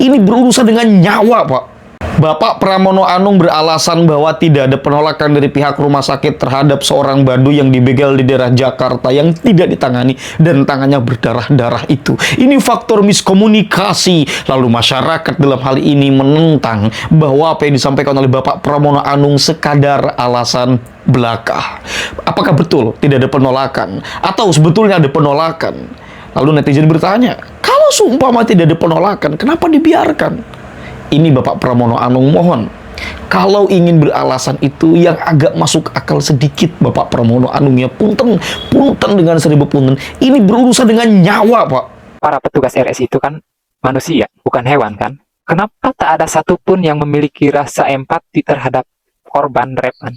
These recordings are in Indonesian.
Ini berurusan dengan nyawa, Pak. Bapak Pramono Anung beralasan bahwa tidak ada penolakan dari pihak rumah sakit terhadap seorang Baduy yang dibegal di daerah Jakarta yang tidak ditangani dan tangannya berdarah-darah itu. Ini faktor miskomunikasi. Lalu masyarakat dalam hal ini menentang bahwa apa yang disampaikan oleh Bapak Pramono Anung sekadar alasan belaka. Apakah betul tidak ada penolakan? Atau sebetulnya ada penolakan? Lalu netizen bertanya, kalau seumpama tidak ada penolakan, kenapa dibiarkan? Ini Bapak Pramono Anung mohon, kalau ingin beralasan itu yang agak masuk akal sedikit Bapak Pramono Anung ya, punten dengan 1000 punten. Ini berurusan dengan nyawa, Pak. Para petugas RS itu kan manusia, bukan hewan kan? Kenapa tak ada satupun yang memiliki rasa empati terhadap korban repan?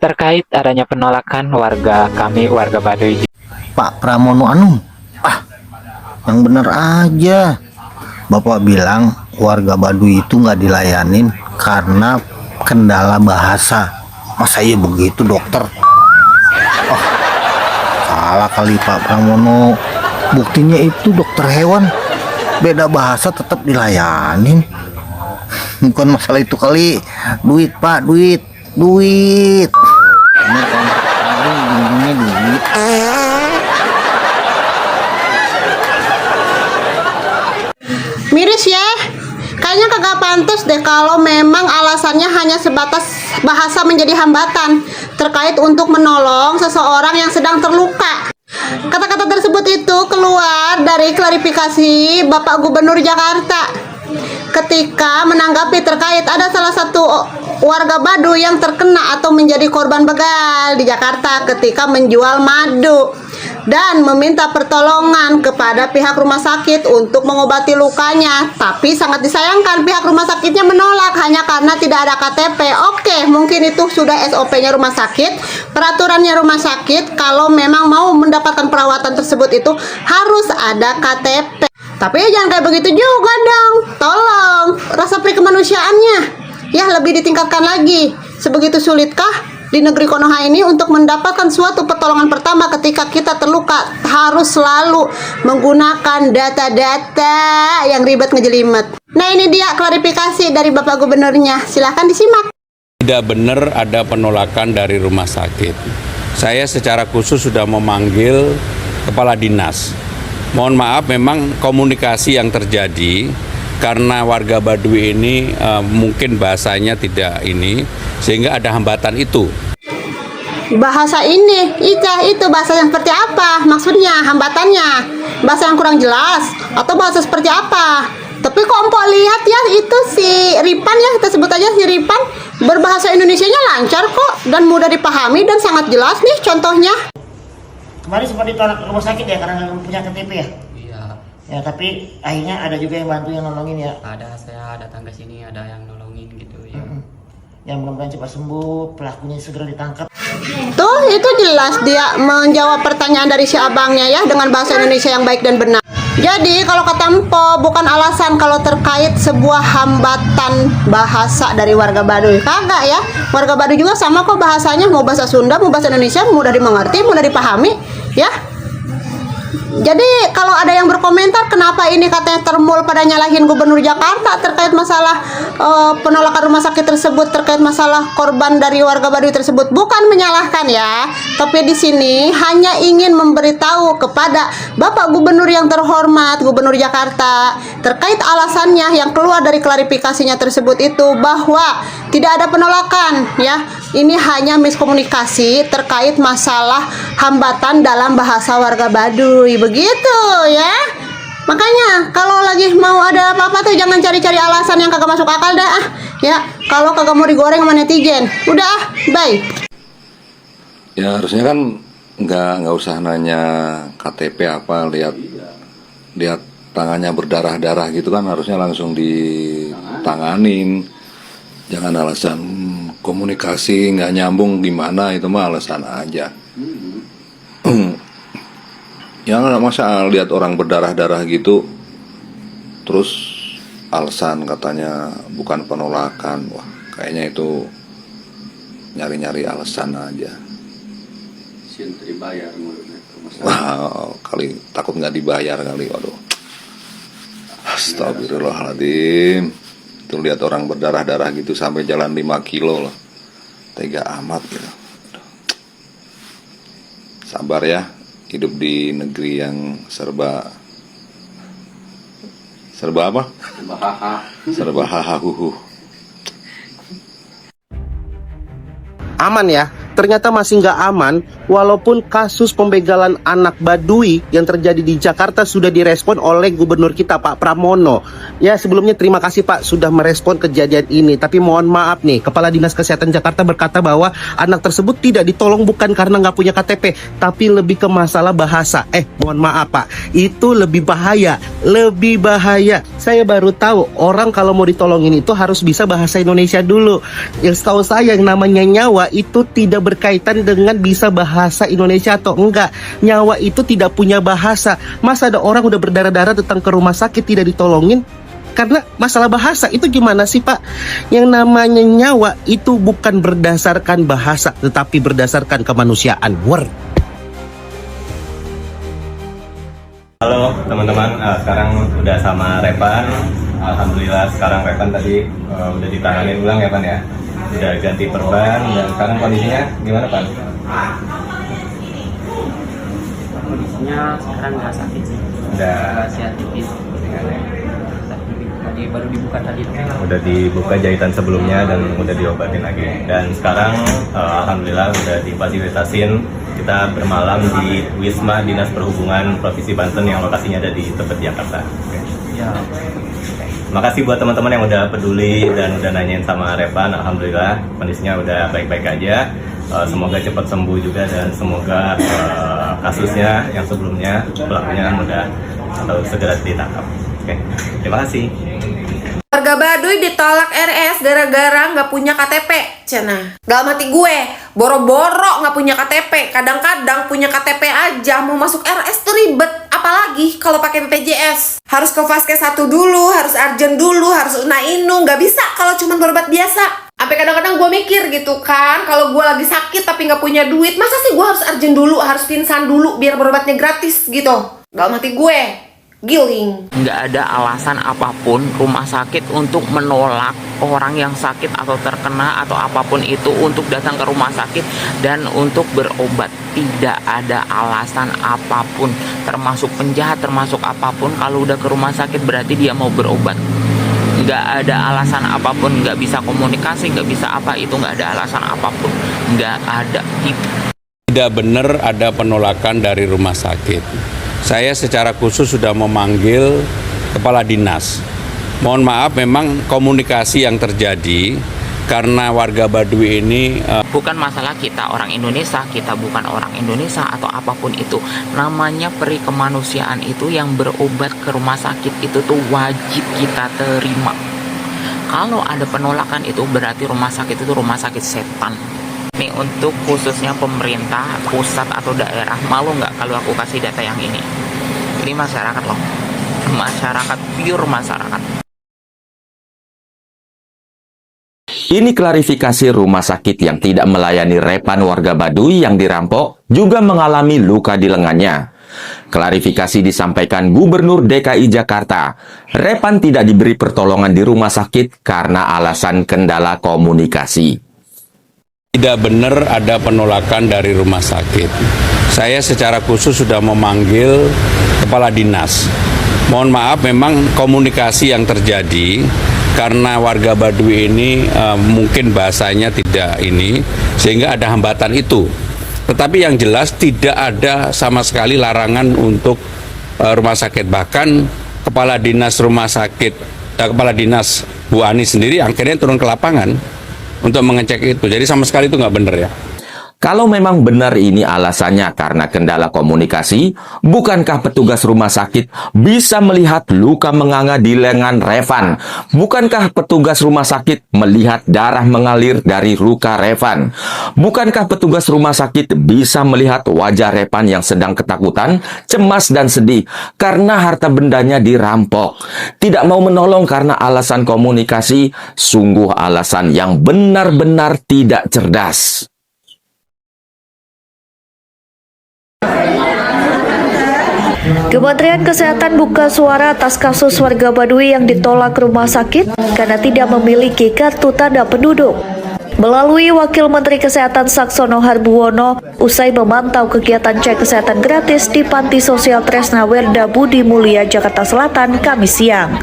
Terkait adanya penolakan warga Baduy. Pak Pramono Anung, yang bener aja. Bapak bilang warga Baduy itu nggak dilayanin karena kendala bahasa. Masa iya begitu, dokter? Oh, salah kali Pak Pramono. Buktinya itu dokter hewan, beda bahasa tetap dilayanin. Bukan masalah itu kali. Duit, Pak, duit. Ini kan duit. Miris ya, kayaknya kagak pantas deh kalau memang alasannya hanya sebatas bahasa menjadi hambatan terkait untuk menolong seseorang yang sedang terluka. Kata-kata tersebut itu keluar dari klarifikasi Bapak Gubernur Jakarta ketika menanggapi terkait ada salah satu warga Baduy yang terkena atau menjadi korban begal di Jakarta ketika menjual madu dan meminta pertolongan kepada pihak rumah sakit untuk mengobati lukanya. Tapi sangat disayangkan pihak rumah sakitnya menolak hanya karena tidak ada KTP. Oke, mungkin itu sudah SOP-nya rumah sakit, peraturannya rumah sakit. Kalau memang mau mendapatkan perawatan tersebut itu harus ada KTP. Tapi jangan kayak begitu juga dong. Tolong, rasa perikemanusiaannya ya lebih ditingkatkan lagi. Sebegitu sulitkah di negeri Konoha ini untuk mendapatkan suatu pertolongan pertama ketika kita terluka? Harus selalu menggunakan data-data yang ribet ngejelimet. Nah, ini dia klarifikasi dari Bapak Gubernurnya. Silahkan disimak. Tidak benar ada penolakan dari rumah sakit. Saya secara khusus sudah memanggil kepala dinas. Mohon maaf, memang komunikasi yang terjadi karena warga Baduy ini mungkin bahasanya tidak ini, sehingga ada hambatan itu. Bahasa ini, itu bahasa yang seperti apa? Maksudnya hambatannya, bahasa yang kurang jelas atau bahasa seperti apa? Tapi kok empok lihat ya, itu si Ripan ya, kita sebut aja si Ripan, berbahasa Indonesianya lancar kok dan mudah dipahami dan sangat jelas nih contohnya. Kemarin sempat ditolak rumah sakit ya karena nggak punya KTP ya? Iya. Ya, tapi akhirnya ada juga yang bantu, yang nolongin ya? Saya datang ke sini, ada yang nolongin gitu ya. Yang mudah-mudahan cepat sembuh, pelakunya segera ditangkap. Tuh, itu jelas dia menjawab pertanyaan dari si abangnya ya dengan bahasa Indonesia yang baik dan benar. Jadi kalau kata Empo, bukan alasan kalau terkait sebuah hambatan bahasa dari warga Baduy. Kagak ya, warga Baduy juga sama kok bahasanya, mau bahasa Sunda, mau bahasa Indonesia, mudah dimengerti, mudah dipahami ya. Jadi kalau ada yang berkomentar kenapa ini katanya termul pada nyalahin Gubernur Jakarta terkait masalah penolakan rumah sakit tersebut, terkait masalah korban dari warga Baduy tersebut, bukan menyalahkan ya, tapi di sini hanya ingin memberitahu kepada Bapak Gubernur yang terhormat, Gubernur Jakarta, terkait alasannya yang keluar dari klarifikasinya tersebut itu bahwa tidak ada penolakan ya. Ini hanya miskomunikasi terkait masalah hambatan dalam bahasa warga Baduy, begitu ya. Makanya kalau lagi mau ada apa-apa tuh jangan cari-cari alasan yang kagak masuk akal dah ya. Kalau kagak mau digoreng sama netizen, udah bye. Ya harusnya kan nggak usah nanya KTP apa, lihat tangannya berdarah-darah gitu kan, harusnya langsung ditanganin. Jangan alasan komunikasi nggak nyambung gimana, itu mah alasan aja. Ya nggak masa lihat orang berdarah-darah gitu terus alasan katanya bukan penolakan. Wah, kayaknya itu nyari-nyari alasan aja. Dibayar Wah, kali takut nggak dibayar kali. Waduh. Astagfirullahaladzim. Itu lihat orang berdarah-darah gitu sampai jalan 5 kilo loh. Tega amat gitu. Sabar ya, hidup di negeri yang serba apa? Serba hahaha. Aman ya, ternyata masih nggak aman walaupun kasus pembegalan anak Baduy yang terjadi di Jakarta sudah direspon oleh gubernur kita Pak Pramono. Ya sebelumnya terima kasih Pak sudah merespon kejadian ini, tapi mohon maaf nih, Kepala Dinas Kesehatan Jakarta berkata bahwa anak tersebut tidak ditolong bukan karena nggak punya KTP, tapi lebih ke masalah bahasa. Mohon maaf Pak, itu lebih bahaya. Saya baru tahu orang kalau mau ditolongin itu harus bisa bahasa Indonesia dulu. Yang setahu saya yang namanya nyawa itu tidak berkaitan dengan bisa bahasa Indonesia atau enggak. Nyawa itu tidak punya bahasa. Masa ada orang udah berdarah-darah datang ke rumah sakit tidak ditolongin karena masalah bahasa? Itu gimana sih Pak? Yang namanya nyawa itu bukan berdasarkan bahasa, tetapi berdasarkan kemanusiaan. Halo teman-teman, sekarang udah sama Repan. Alhamdulillah sekarang Repan tadi udah ditangani ulang ya Pan ya. Udah ganti perban dan sekarang kondisinya gimana Pan? Kondisinya sekarang nggak sakit sih. Udah sehat tipis. Tadi baru dibuka tadi. Udah dibuka jahitan sebelumnya dan udah diobatin lagi. Dan sekarang alhamdulillah udah difasilitasin. Kita bermalam di Wisma Dinas Perhubungan Provinsi Banten yang lokasinya ada di Tebet, Jakarta. Ya. Makasih buat teman-teman yang udah peduli dan udah nanyain sama Repan. Alhamdulillah kondisinya udah baik-baik aja. Semoga cepat sembuh juga dan semoga kasusnya yang sebelumnya pelakunya mudah atau segera ditangkap. Oke, terima kasih. Warga Baduy ditolak RS gara-gara nggak punya KTP. Cina, dalam hati gue, boro-boro nggak punya KTP. Kadang-kadang punya KTP aja mau masuk RS tuh ribet. Apalagi kalau pakai BPJS. Harus ke Vaskes 1 dulu, harus Arjen dulu, harus Unainu. Nggak bisa kalau cuma berobat biasa. Sampai kadang-kadang gue mikir gitu kan, kalau gue lagi sakit tapi nggak punya duit, masa sih gue harus Arjen dulu, harus pingsan dulu biar berobatnya gratis gitu. Dalam hati gue, giling. Nggak ada alasan apapun rumah sakit untuk menolak orang yang sakit atau terkena atau apapun itu untuk datang ke rumah sakit dan untuk berobat. Tidak ada alasan apapun, termasuk penjahat, termasuk apapun. Kalau udah ke rumah sakit berarti dia mau berobat. Nggak ada alasan apapun, nggak bisa komunikasi, nggak bisa apa, itu nggak ada alasan apapun, nggak ada. Tidak benar ada penolakan dari rumah sakit. Saya secara khusus sudah memanggil kepala dinas. Mohon maaf, memang komunikasi yang terjadi karena warga Baduy ini bukan masalah kita orang Indonesia, kita bukan orang Indonesia atau apapun itu. Namanya peri kemanusiaan itu yang berobat ke rumah sakit itu tuh wajib kita terima. Kalau ada penolakan itu berarti rumah sakit itu rumah sakit setan. Nih untuk khususnya pemerintah pusat atau daerah, malu nggak kalau aku kasih data yang ini? Ini masyarakat loh, masyarakat pure masyarakat. Ini klarifikasi rumah sakit yang tidak melayani Repan warga Baduy yang dirampok juga mengalami luka di lengannya. Klarifikasi disampaikan Gubernur DKI Jakarta. Repan tidak diberi pertolongan di rumah sakit karena alasan kendala komunikasi. Tidak benar ada penolakan dari rumah sakit. Saya secara khusus sudah memanggil kepala dinas. Mohon maaf, memang komunikasi yang terjadi karena warga Baduy ini mungkin bahasanya tidak ini, sehingga ada hambatan itu. Tetapi yang jelas tidak ada sama sekali larangan untuk rumah sakit. Bahkan kepala dinas rumah sakit, kepala dinas Bu Ani sendiri akhirnya turun ke lapangan untuk mengecek itu. Jadi sama sekali itu nggak benar ya. Kalau memang benar ini alasannya karena kendala komunikasi, bukankah petugas rumah sakit bisa melihat luka menganga di lengan Revan? Bukankah petugas rumah sakit melihat darah mengalir dari luka Revan? Bukankah petugas rumah sakit bisa melihat wajah Revan yang sedang ketakutan, cemas dan sedih karena harta bendanya dirampok? Tidak mau menolong karena alasan komunikasi, sungguh alasan yang benar-benar tidak cerdas. Kementerian Kesehatan buka suara atas kasus warga Baduy yang ditolak rumah sakit karena tidak memiliki kartu tanda penduduk. Melalui Wakil Menteri Kesehatan Saksono Harbuwono, usai memantau kegiatan cek kesehatan gratis di Panti Sosial Tresna Werda Budi Mulia, Jakarta Selatan, Kamis siang.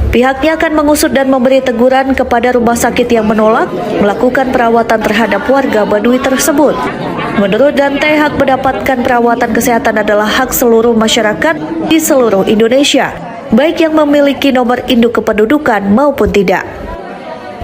Pihaknya akan mengusut dan memberi teguran kepada rumah sakit yang menolak melakukan perawatan terhadap warga Baduy tersebut. Menurut Dante, hak mendapatkan perawatan kesehatan adalah hak seluruh masyarakat di seluruh Indonesia, baik yang memiliki nomor induk kependudukan maupun tidak.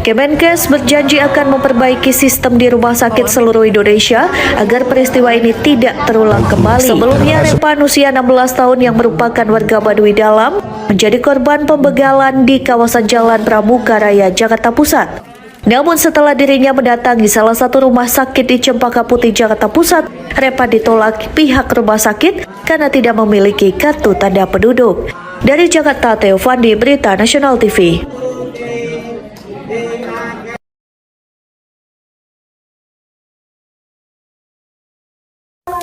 Kemenkes berjanji akan memperbaiki sistem di rumah sakit seluruh Indonesia agar peristiwa ini tidak terulang kembali. Sebelumnya, Repan usia 16 tahun yang merupakan warga Baduy Dalam menjadi korban pembegalan di kawasan Jalan Pramuka Raya, Jakarta Pusat. Namun setelah dirinya mendatangi salah satu rumah sakit di Cempaka Putih, Jakarta Pusat, Repan ditolak pihak rumah sakit karena tidak memiliki kartu tanda penduduk. Dari Jakarta, Theo Fandi, Berita Nasional TV.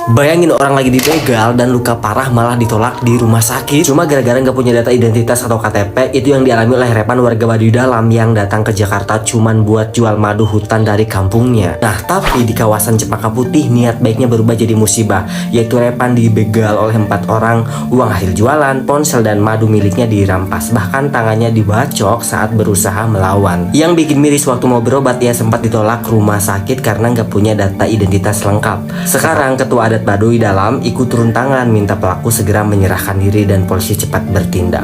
Bayangin orang lagi dibegal dan luka parah malah ditolak di rumah sakit cuma gara-gara nggak punya data identitas atau KTP. Itu yang dialami oleh Repan warga Baduy Dalam yang datang ke Jakarta cuman buat jual madu hutan dari kampungnya. Nah, tapi di kawasan Cempaka Putih niat baiknya berubah jadi musibah, yaitu Repan dibegal oleh 4 orang, uang hasil jualan, ponsel dan madu miliknya dirampas, bahkan tangannya dibacok saat berusaha melawan. Yang bikin miris, waktu mau berobat ia sempat ditolak rumah sakit karena nggak punya data identitas lengkap. Sekarang Ketua Adat Baduy Dalam ikut turun tangan minta pelaku segera menyerahkan diri dan polisi cepat bertindak.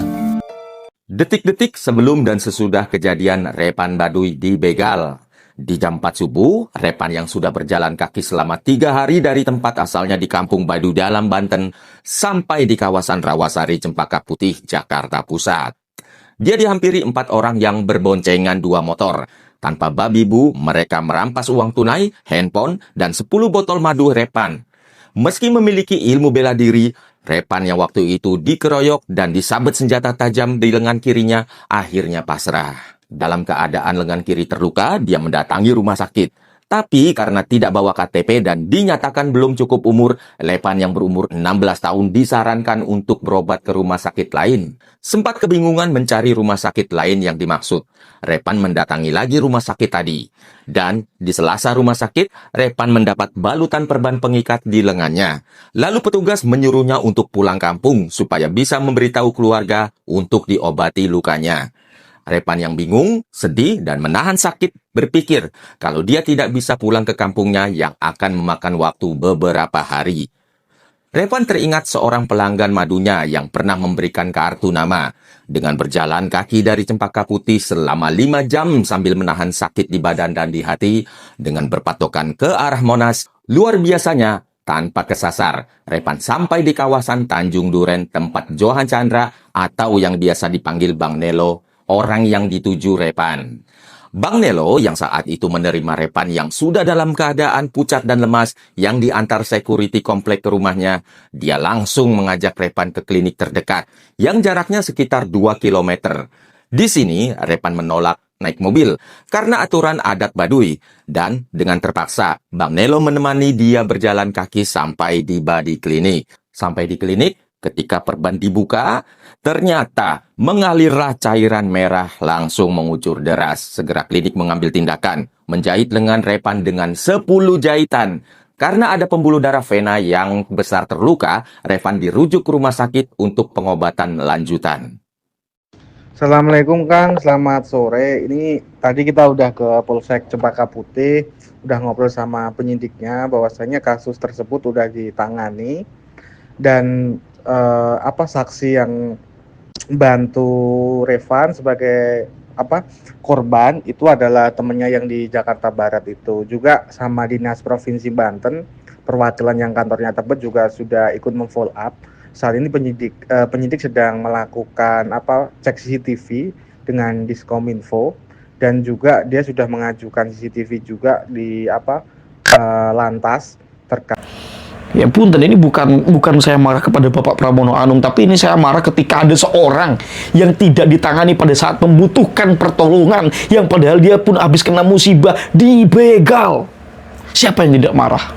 Detik-detik sebelum dan sesudah kejadian Repan Baduy dibegal. Di jam 4 subuh, Repan yang sudah berjalan kaki selama 3 hari dari tempat asalnya di Kampung Baduy Dalam, Banten, sampai di kawasan Rawasari, Cempaka Putih, Jakarta Pusat. Dia dihampiri 4 orang yang berboncengan 2 motor. Tanpa babi bu, mereka merampas uang tunai, handphone, dan 10 botol madu Repan. Meski memiliki ilmu bela diri, Repan yang waktu itu dikeroyok dan disabet senjata tajam di lengan kirinya akhirnya pasrah. Dalam keadaan lengan kiri terluka, dia mendatangi rumah sakit. Tapi karena tidak bawa KTP dan dinyatakan belum cukup umur, Repan yang berumur 16 tahun disarankan untuk berobat ke rumah sakit lain. Sempat kebingungan mencari rumah sakit lain yang dimaksud. Repan mendatangi lagi rumah sakit tadi. Dan di sela-sela rumah sakit, Repan mendapat balutan perban pengikat di lengannya. Lalu petugas menyuruhnya untuk pulang kampung supaya bisa memberitahu keluarga untuk diobati lukanya. Repan yang bingung, sedih, dan menahan sakit berpikir kalau dia tidak bisa pulang ke kampungnya yang akan memakan waktu beberapa hari. Repan teringat seorang pelanggan madunya yang pernah memberikan kartu nama. Dengan berjalan kaki dari Cempaka Putih selama 5 jam sambil menahan sakit di badan dan di hati, dengan berpatokan ke arah Monas, luar biasanya tanpa kesasar, Repan sampai di kawasan Tanjung Duren tempat Johan Chandra atau yang biasa dipanggil Bang Nelo, orang yang dituju Repan. Bang Nelo yang saat itu menerima Repan yang sudah dalam keadaan pucat dan lemas yang diantar security komplek ke rumahnya, dia langsung mengajak Repan ke klinik terdekat yang jaraknya sekitar 2 km. Di sini Repan menolak naik mobil karena aturan adat Baduy dan dengan terpaksa Bang Nelo menemani dia berjalan kaki sampai tiba di klinik. Sampai di klinik, ketika perban dibuka, ternyata mengalirlah cairan merah langsung mengucur deras. Segera klinik mengambil tindakan, menjahit lengan Repan dengan 10 jahitan. Karena ada pembuluh darah vena yang besar terluka, Repan dirujuk ke rumah sakit untuk pengobatan lanjutan. Assalamualaikum Kang, selamat sore. Ini tadi kita udah ke Polsek Cempaka Putih, udah ngobrol sama penyidiknya bahwasanya kasus tersebut udah ditangani dan saksi yang bantu Revan sebagai korban itu adalah temennya yang di Jakarta Barat itu, juga sama Dinas Provinsi Banten, perwakilan yang kantornya Tebet juga sudah ikut memfollow up. Saat ini penyidik sedang melakukan cek CCTV dengan Diskominfo dan juga dia sudah mengajukan CCTV juga di lantas terkait. Ya punten, ini bukan saya marah kepada Bapak Pramono Anung, tapi ini saya marah ketika ada seorang yang tidak ditangani pada saat membutuhkan pertolongan, yang padahal dia pun habis kena musibah, dibegal. Siapa yang tidak marah?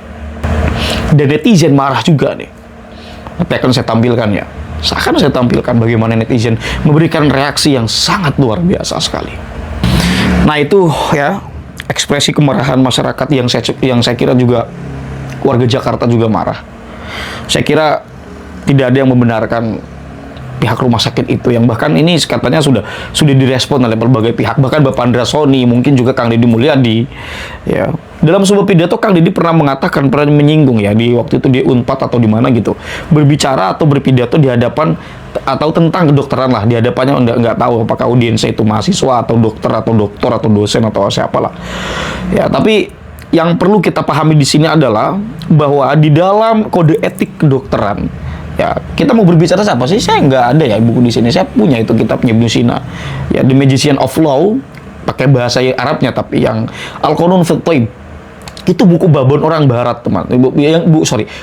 Dan netizen marah juga nih. Nanti akan saya tampilkan ya. Akan saya tampilkan bagaimana netizen memberikan reaksi yang sangat luar biasa sekali. Nah itu ya ekspresi kemarahan masyarakat yang saya kira juga warga Jakarta juga marah. Saya kira tidak ada yang membenarkan pihak rumah sakit itu, yang bahkan ini katanya sudah direspon oleh berbagai pihak, bahkan Bapak Andra Soni, mungkin juga Kang Deddy Mulyadi ya. Dalam sebuah pidato Kang Deddy pernah menyinggung ya, di waktu itu di Unpad atau di mana gitu, berbicara atau berpidato di hadapan atau tentang kedokteran lah, di hadapannya nggak tahu apakah audiensnya itu mahasiswa atau dokter atau dosen atau siapalah ya. Tapi yang perlu kita pahami di sini adalah bahwa di dalam kode etik kedokteran ya, kita mau berbicara siapa sih? Saya nggak ada ya buku di sini. Saya punya itu kitabnya Ibnu Sina ya, The Magician of Law, pakai bahasa Arabnya, tapi yang Al-Qanun fi Thaib itu buku babon orang barat, teman.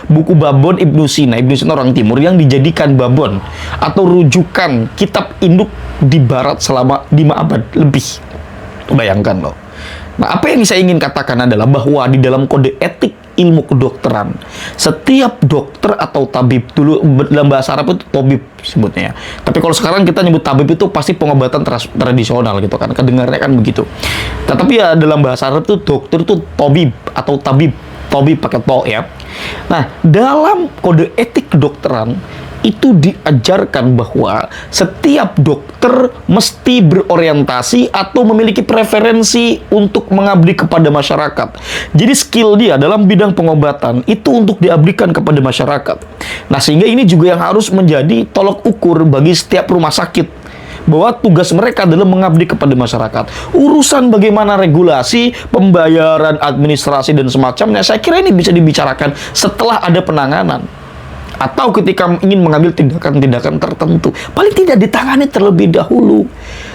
Buku babon Ibnu Sina orang timur yang dijadikan babon atau rujukan kitab induk di barat selama 5 abad lebih. Bayangkan loh. Nah, apa yang saya ingin katakan adalah bahwa di dalam kode etik ilmu kedokteran, setiap dokter atau tabib, dulu dalam bahasa Arab itu tabib sebutnya ya. Tapi kalau sekarang kita nyebut tabib itu pasti pengobatan tradisional gitu kan, kedengarannya kan begitu. Tetapi ya dalam bahasa Arab itu dokter itu tabib atau tabib pakai to ya. Nah, dalam kode etik kedokteran itu diajarkan bahwa setiap dokter mesti berorientasi atau memiliki preferensi untuk mengabdi kepada masyarakat. Jadi skill dia dalam bidang pengobatan itu untuk diabdikan kepada masyarakat. Nah, sehingga ini juga yang harus menjadi tolok ukur bagi setiap rumah sakit, bahwa tugas mereka adalah mengabdi kepada masyarakat. Urusan bagaimana regulasi, pembayaran, administrasi, dan semacamnya, saya kira ini bisa dibicarakan setelah ada penanganan, atau ketika ingin mengambil tindakan-tindakan tertentu, paling tidak ditangani terlebih dahulu.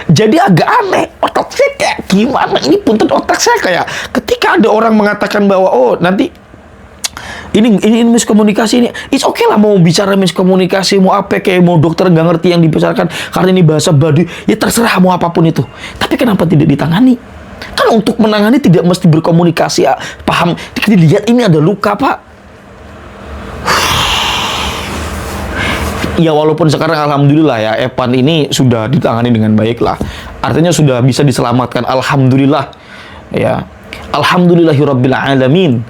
Jadi agak aneh, otak saya kayak gimana, ini punten otak saya kayak ketika ada orang mengatakan bahwa oh nanti ini miskomunikasi, ini it's okay lah, mau bicara miskomunikasi, mau apa, kayak mau dokter nggak ngerti yang dibicarakan karena ini bahasa Baduy, ya terserah mau apapun itu. Tapi kenapa tidak ditangani? Kan untuk menangani tidak mesti berkomunikasi ya, paham, dilihat ini ada luka pak. Ya walaupun sekarang alhamdulillah ya Evan ini sudah ditangani dengan baik lah, artinya sudah bisa diselamatkan, alhamdulillah ya, alhamdulillahirabbil alamin,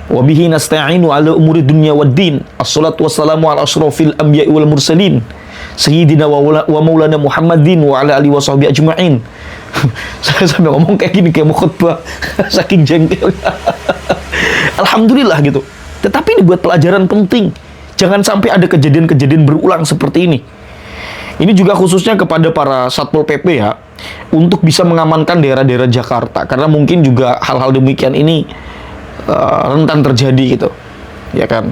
wa bihi nasta'inu ala umuri dunya waddin, assalatu wassalamu ala asyrafil anbiya'i wal mursalin sayyidina wa maulana Muhammadin wa ala alihi washabihi ajma'in. Saya sampai ngomong kayak gini kayak mau khutbah saking jengkelnya. Alhamdulillah gitu. Tetapi ini buat pelajaran penting. Jangan sampai ada kejadian-kejadian berulang seperti ini. Ini juga khususnya kepada para Satpol PP ya, untuk bisa mengamankan daerah-daerah Jakarta, karena mungkin juga hal-hal demikian ini rentan terjadi gitu, ya kan.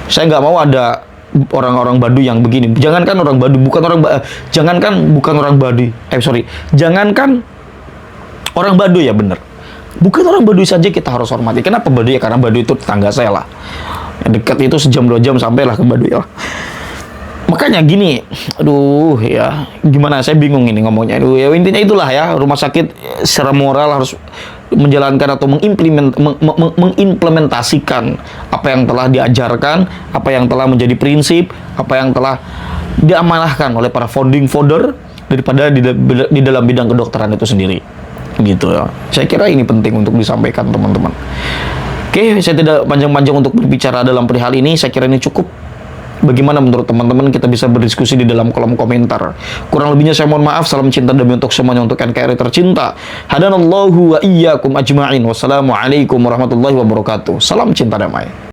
Saya nggak mau ada orang-orang Baduy yang begini. Jangankan orang Baduy, jangankan orang Baduy ya, bener. Bukan orang Baduy saja kita harus hormati. Kenapa Baduy? Ya karena Baduy itu tetangga saya lah. Dekat itu sejam 2 jam sampailah ke Baduy lah. Makanya gini, aduh ya, gimana, saya bingung ini ngomongnya. Aduh ya, intinya itulah ya, rumah sakit secara moral harus menjalankan atau mengimplementasikan apa yang telah diajarkan, apa yang telah menjadi prinsip, apa yang telah diamanahkan oleh para founding father daripada di dalam bidang kedokteran itu sendiri. Gitu ya. Saya kira ini penting untuk disampaikan teman-teman. Oke, saya tidak panjang-panjang untuk berbicara dalam perihal ini. Saya kira ini cukup. Bagaimana menurut teman-teman? Kita bisa berdiskusi di dalam kolom komentar. Kurang lebihnya saya mohon maaf. Salam cinta damai untuk semuanya, untuk NKRI tercinta. Hadanallahu wa iyyakum ajma'in. Wassalamualaikum warahmatullahi wabarakatuh. Salam cinta damai.